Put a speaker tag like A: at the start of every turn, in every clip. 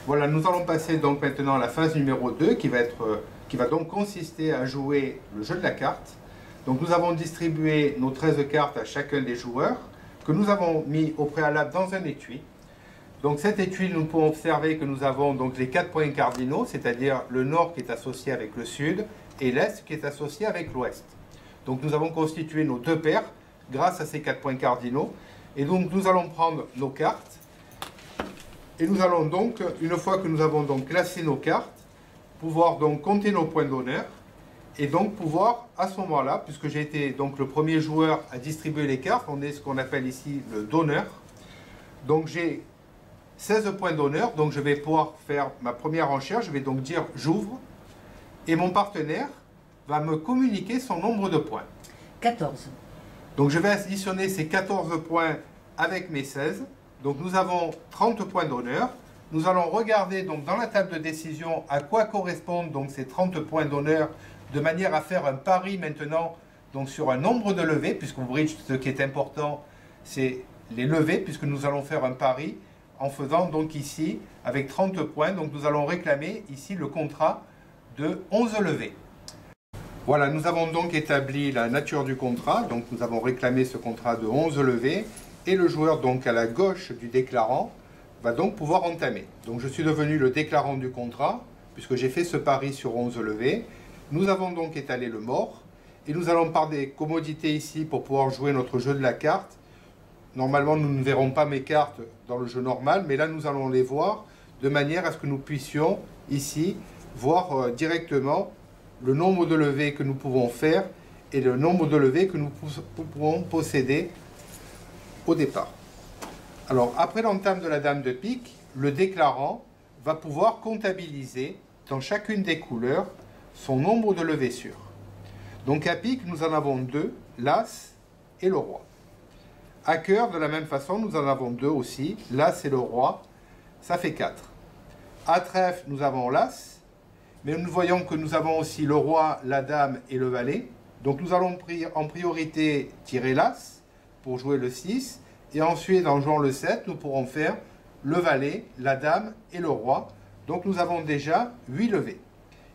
A: Voilà, nous allons passer donc maintenant à la phase numéro 2 qui va donc consister à jouer le jeu de la carte. Donc nous avons distribué nos 13 cartes à chacun des joueurs que nous avons mis au préalable dans un étui. Donc cet étui, nous pouvons observer que nous avons donc les 4 points cardinaux, c'est-à-dire le nord qui est associé avec le sud et l'est qui est associé avec l'ouest. Donc nous avons constitué nos 2 paires grâce à ces 4 points cardinaux. Et donc nous allons prendre nos cartes. Et nous allons donc, une fois que nous avons donc classé nos cartes, pouvoir donc compter nos points d'honneur et donc pouvoir, à ce moment-là, puisque j'ai été donc le premier joueur à distribuer les cartes, on est ce qu'on appelle ici le donneur. Donc j'ai 16 points d'honneur, donc je vais pouvoir faire ma première enchère, je vais donc dire j'ouvre et mon partenaire va me communiquer son nombre de points.
B: 14.
A: Donc je vais additionner ces 14 points avec mes 16. Donc nous avons 30 points d'honneur. Nous allons regarder donc dans la table de décision à quoi correspondent donc ces 30 points d'honneur de manière à faire un pari maintenant donc sur un nombre de levées, puisque au bridge ce qui est important c'est les levées, puisque nous allons faire un pari en faisant donc ici avec 30 points. Donc nous allons réclamer ici le contrat de 11 levées. Voilà, nous avons donc établi la nature du contrat. Donc nous avons réclamé ce contrat de 11 levées. Et le joueur, donc à la gauche du déclarant, va donc pouvoir entamer. Donc je suis devenu le déclarant du contrat, puisque j'ai fait ce pari sur 11 levées. Nous avons donc étalé le mort, et nous allons par des commodités ici pour pouvoir jouer notre jeu de la carte. Normalement, nous ne verrons pas mes cartes dans le jeu normal, mais là, nous allons les voir de manière à ce que nous puissions ici voir directement le nombre de levées que nous pouvons faire et le nombre de levées que nous pouvons posséder au départ. Alors, après l'entame de la dame de pique, le déclarant va pouvoir comptabiliser dans chacune des couleurs son nombre de levées sûres. Donc à pique, nous en avons 2, l'as et le roi. À cœur, de la même façon, nous en avons 2 aussi, l'as et le roi, ça fait 4. À trèfle, nous avons l'as, mais nous voyons que nous avons aussi le roi, la dame et le valet. Donc nous allons en priorité tirer l'as pour jouer le 6, et ensuite en jouant le 7, nous pourrons faire le valet, la dame et le roi. Donc nous avons déjà 8 levées.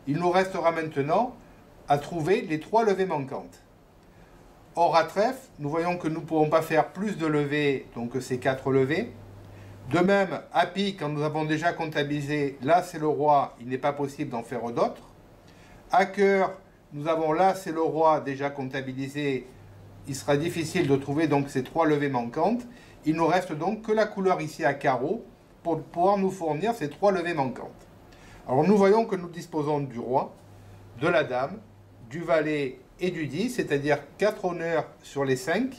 A: Il nous restera maintenant à trouver les 3 levées manquantes. Or à trèfle, nous voyons que nous ne pourrons pas faire plus de levées donc que ces 4 levées. De même, à pique, quand nous avons déjà comptabilisé l'as et le roi, il n'est pas possible d'en faire d'autres. À cœur, nous avons l'as et le roi déjà comptabilisés. Il sera difficile de trouver donc ces 3 levées manquantes. Il nous reste donc que la couleur ici à carreau pour pouvoir nous fournir ces 3 levées manquantes. Alors nous voyons que nous disposons du roi, de la dame, du valet et du 10, c'est-à-dire 4 honneurs sur les 5.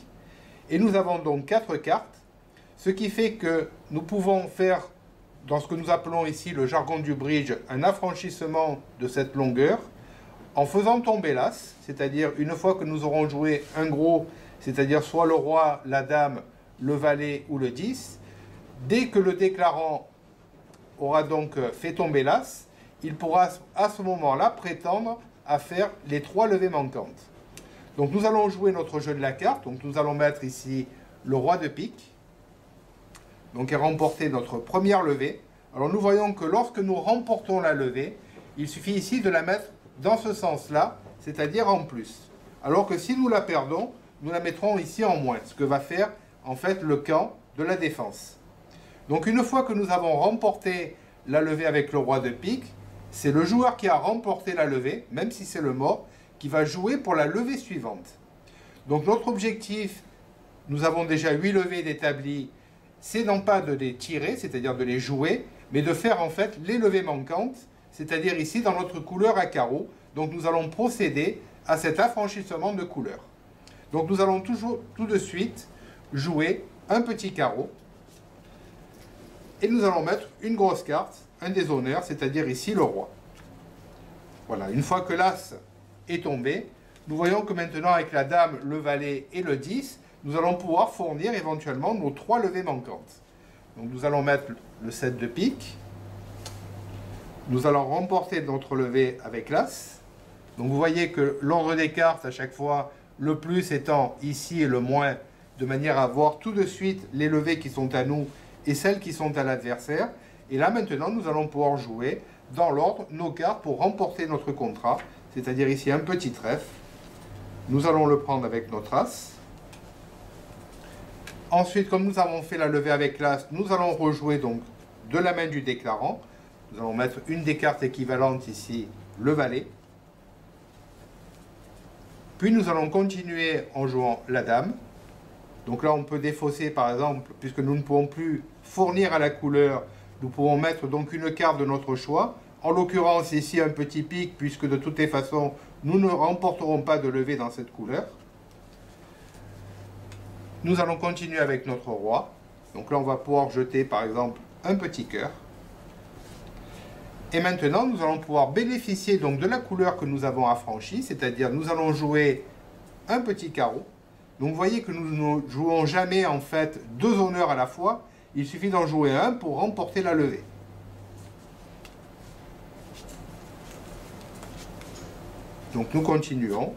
A: Et nous avons donc 4 cartes, ce qui fait que nous pouvons faire, dans ce que nous appelons ici le jargon du bridge, un affranchissement de cette longueur, en faisant tomber l'as, c'est-à-dire une fois que nous aurons joué un gros, c'est-à-dire soit le roi, la dame, le valet ou le 10, dès que le déclarant aura donc fait tomber l'as, il pourra à ce moment-là prétendre à faire les 3 levées manquantes. Donc nous allons jouer notre jeu de la carte, donc nous allons mettre ici le roi de pique, donc et remporter notre première levée. Alors nous voyons que lorsque nous remportons la levée, il suffit ici de la mettre dans ce sens-là, c'est-à-dire en plus. Alors que si nous la perdons, nous la mettrons ici en moins, ce que va faire en fait le camp de la défense. Donc une fois que nous avons remporté la levée avec le roi de pique, c'est le joueur qui a remporté la levée, même si c'est le mort, qui va jouer pour la levée suivante. Donc notre objectif, nous avons déjà 8 levées d'établi, c'est non pas de les tirer, c'est-à-dire de les jouer, mais de faire en fait les levées manquantes, c'est-à-dire ici dans notre couleur à carreaux. Donc nous allons procéder à cet affranchissement de couleur. Donc nous allons tout de suite jouer un petit carreau. Et nous allons mettre une grosse carte, un des honneurs, c'est-à-dire ici le roi. Voilà, une fois que l'as est tombé, nous voyons que maintenant avec la dame, le valet et le 10, nous allons pouvoir fournir éventuellement nos 3 levées manquantes. Donc nous allons mettre le 7 de pique. Nous allons remporter notre levée avec l'as. Donc vous voyez que l'ordre des cartes à chaque fois, le plus étant ici et le moins, de manière à voir tout de suite les levées qui sont à nous et celles qui sont à l'adversaire. Et là maintenant, nous allons pouvoir jouer dans l'ordre nos cartes pour remporter notre contrat. C'est-à-dire ici un petit trèfle. Nous allons le prendre avec notre as. Ensuite, comme nous avons fait la levée avec l'as, nous allons rejouer donc de la main du déclarant. Nous allons mettre une des cartes équivalentes ici, le valet. Puis nous allons continuer en jouant la dame. Donc là, on peut défausser par exemple, puisque nous ne pouvons plus fournir à la couleur, nous pouvons mettre donc une carte de notre choix. En l'occurrence ici un petit pic, puisque de toutes les façons, nous ne remporterons pas de levée dans cette couleur. Nous allons continuer avec notre roi. Donc là, on va pouvoir jeter par exemple un petit cœur. Et maintenant, nous allons pouvoir bénéficier donc de la couleur que nous avons affranchie, c'est-à-dire nous allons jouer un petit carreau. Donc vous voyez que nous ne jouons jamais en fait deux honneurs à la fois. Il suffit d'en jouer un pour remporter la levée. Donc nous continuons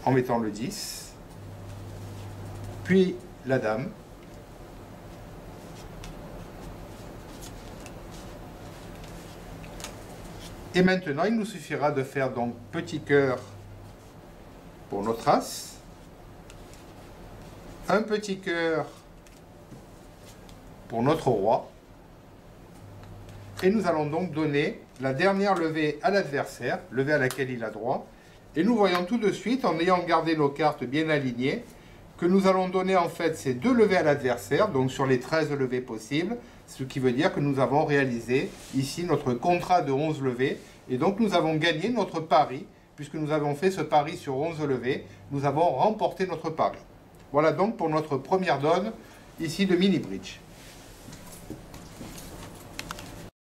A: en mettant le 10, puis la dame, et maintenant il nous suffira de faire donc petit cœur pour notre as, un petit cœur pour notre roi, et nous allons donc donner la dernière levée à l'adversaire, levée à laquelle il a droit, et nous voyons tout de suite, en ayant gardé nos cartes bien alignées, que nous allons donner en fait ces deux levées à l'adversaire, donc sur les 13 levées possibles, ce qui veut dire que nous avons réalisé ici notre contrat de 11 levées, et donc nous avons gagné notre pari, puisque nous avons fait ce pari sur 11 levées, nous avons remporté notre pari. Voilà donc pour notre première donne ici de mini bridge.